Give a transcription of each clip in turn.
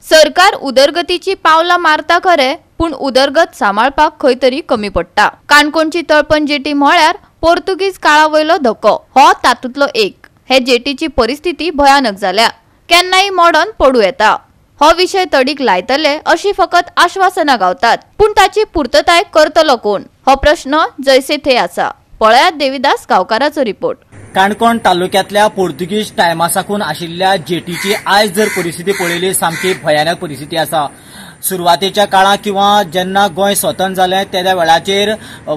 सरकार उदरगतीची पावला मारता खरे, पण उदरगत सांभाळपाक खंय तरी कमी पडटा। काणकोणची तळपण जेटी म्हळ्यार पोर्तुगीज काळावयलो धोको हो तातूंतलो एक। हे जेटीची परिस्थिती भयानक जाल्या, केन्नाय मोडून पडू येता। हो विषय तडीक लायतले अशी फकत आश्वासनां गावतात, पण ताची पूर्तताय करतलो कोण हो प्रश्न जैसे थे आसा। पळयात देविदास गांवकाराचो रिपोर्ट। काणकोण तालुक्यातल्या पोर्तुगीज टायमासाकून आशिल्ल्या जेटीची आयज जर परिस्थिती पळयली सामकी भयानक परिस्थिती आसा। सुरवातेच्या काळात किंवा जेन्ना गोंय स्वतंत्र जालें त्या वेळाचेर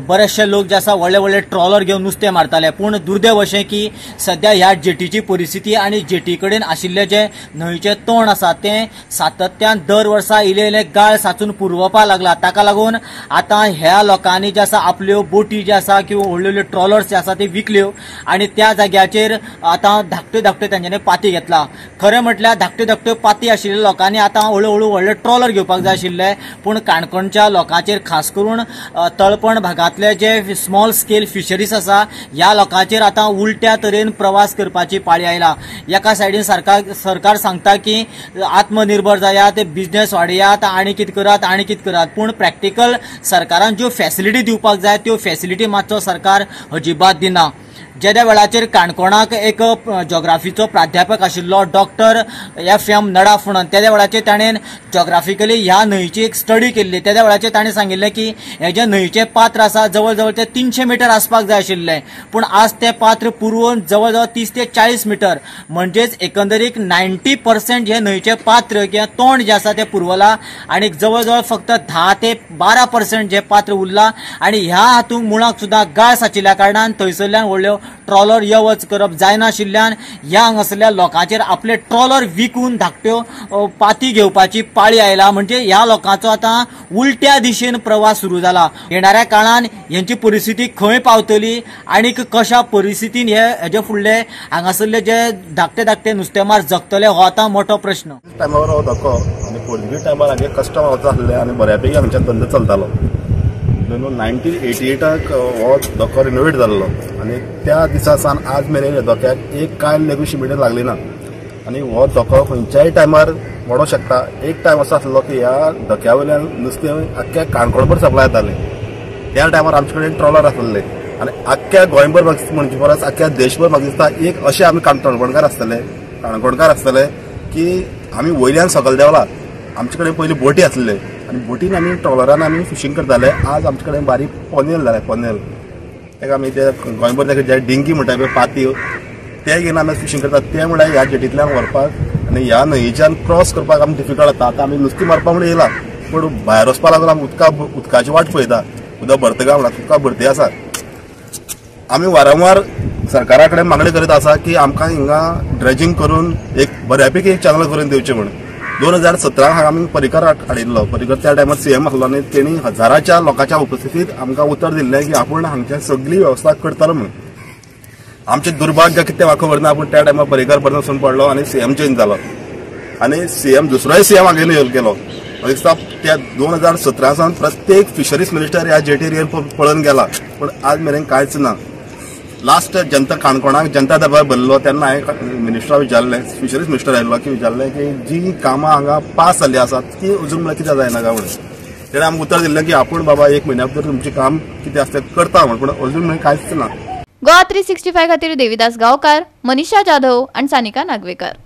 बरेचशे लोक जे आसा व्हडले व्हडले ट्रॉलर घेवन नुस्तें मारताले, पूण दुर्दैव अशें की सध्या ह्या जेटीची परिस्थिती आनी जेटी कडेन आशिल्ले जे न्हंयचे तोंड आसा तें सातत्यान दर वर्सा इले इले गाळ साचून पुरवपाक लागला। ताका लागून आतां ह्या लोकांनी जे आसा आपल्यो बोटी जे आसा किंवा व्हडल्यो व्हडल्यो ट्रॉलर्स जे आसा ते विकल्यो आनी त्या जाग्याचेर आतां धाकट्यो धाकट्यो तांच्यांनी पाती घेतला। खरें म्हटल्यार धाकट्यो धाकट्यो पाती आशिल्ल्या लोकांनी आतां हळू हळू व्हडले ट्रॉलर घेवपाक जाय आशिल्ले, पूण काणकोणच्या लोकांचेर खास करून तळपण भागातले जे स्मॉल स्केल फिशरीज आसा ह्या लोकांचेर आतां उलट्या तरेन प्रवास करपाची पाळी आयला। एका सायडीन सरकार सांगता की आत्मनिर्भर जायात, बिझनेस वाडयात, आनी कितें करात, पूण प्रॅक्टिकल सरकारान ज्यो फॅसिलिटी दिवपाक जाय त्यो फॅसिलिटी मातसो सरकार अजिबात दिना। ज्या वेळाचेर काणकोणाक एक जॉग्राफीचो प्राध्यापक आशिल्लो डॉक्टर FM नडाफ म्हणून त्या वेळाचेर ताणें जॉग्राफिकली ह्या न्हंयची एक स्टडी केल्ली। त्या वेळाचेर ताणें सांगिल्लें की हे जे न्हंयचे पात्र आसा जवळ जवळ ते 300 मीटर आसपाक जाय आशिल्लें, पूण आज ते पात्र पुरवून जवळ जवळ 30 ते 40 मीटर म्हणजेच एकंदरीत 90% हे न्हंयचे पात्र किंवा तोंड जे आसा ते पुरवला आनी जवळ जवळ फक्त 10 ते 12% जे पात्र उरला। आनी ह्या हातूंत मुळाक सुद्दां गाळ साचिल्ल्या कारणान थंयसरल्यान व्हडल्यो ट्रॉलर येवच करप जायनाशिल्ल्यान ह्या हांगासरल्या लोकांचेर आपले ट्रॉलर विकून धाकट्यो पाती घेवपाची पाळी आयला। म्हणजे ह्या लोकांचो आतां उलट्या दिशेन प्रवास सुरू जाला। येणाऱ्या काळान यांची परिस्थिती खंय पावतली आनी कशा परिस्थितीन हेजे फुडले हांगासरले जे धाकटे धाकटे नुस्तेमार जगतले हो आतां मोठो प्रश्न। टायमार हो धोको आनी पोर्तुगीज टायमार हांगे कस्टमर आसले आनी बऱ्यापैकी हांगचे धंदो चलतालो। 1988 हो धोको रिनोवेट जाल्लो आनी त्या दिसा सावन आज मेरेन ह्या धोक्याक एक कांय लेगूशी मिडीयर लागली ना आनी हो धोको खंयच्याय टायमार मोडो शकता। एक टायम असो आसलो की ह्या धोक्या वयल्यान नुस्तें आख्ख्या काणकोणभर सप्लाय जातालें। त्या टायमार आमचे कडेन ट्रॉलर आसले आनी आख्ख्या गोंयभर म्हणजे परस आख्ख्या देशभर म्हाका दिसता एक अशें आमी काणकोणकार आसतले की आमी वयल्यान सकयल देंवला। आमचे कडेन पयलीं बोटी आसले आनी बोटीन आमी ट्रॉलरान आमी फिशींग करताले। आज आमचे कडेन बारीक पोनेल जाले, पोनेल ताका आमी ते गोंयभर ताका जे डिंगी म्हणटा पळय पातयो ते घेवन आमी फिशींग करतात। ते म्हळ्यार ह्या जेटींतल्यान व्हरपाक आनी ह्या न्हंयच्यान क्रॉस करपाक आमी डिफिकल्ट जाता। आतां आमी नुस्तें मारपाक म्हणून येयला, पूण भायर वचपा लागून आमी उदकाची वाट पळयता। उदक भरता काय म्हणटा उदकां भरती आसा। आमी वारंवार सरकारा कडेन मागणी करीत आसा की आमकां हिंगा ड्रेजिंग करून एक बऱ्यापैकी एक चॅनल करून दिवचें म्हणून। 2017 आमी परिकर हाडिल्लो। परिकर त्या टायमार CM आसलो आनी तेणी हजाराच्या लोकांच्या उपस्थितीत आमकां उतर दिल्लें की आपूण हांगची सगळी वेवस्था करतलो म्हणून। आमचें दुर्भाग्य कितें म्हाका खबर ना, पूण त्या टायमार परिकर बरो वचून पडलो आनी CM चेंज जालो आनी दुसरोय CM हांगेन येवन गेलो। म्हाका दिसता त्या 2017 सावन प्रत्येक फिशरीज मिनिस्टर ह्या जेटीर येवन पळोवन गेला, पूण आज मेरेन कांयच ना। लास्ट जनता काणकोणाक जनता दरबार भरलो तेन्ना हांवें मिनिस्टराक विचारलें, फिशरीज मिनिस्टर आयिल्लो की विचारलें की जी कामां हांगा पास जाल्ली आसात ती अजून म्हळ्यार कित्याक जायना काय म्हणून। तेणें आमकां उतर दिल्लें की आपूण बाबा 1 म्हयन्या भितर तुमचें काम कितें आसता तें करता म्हण, पूण अजून म्हळ्यार कांयच ना। गोवा 365 खातीर देविदास गांवकार, मनीषा जाधव आनी सानिका नागवेकर।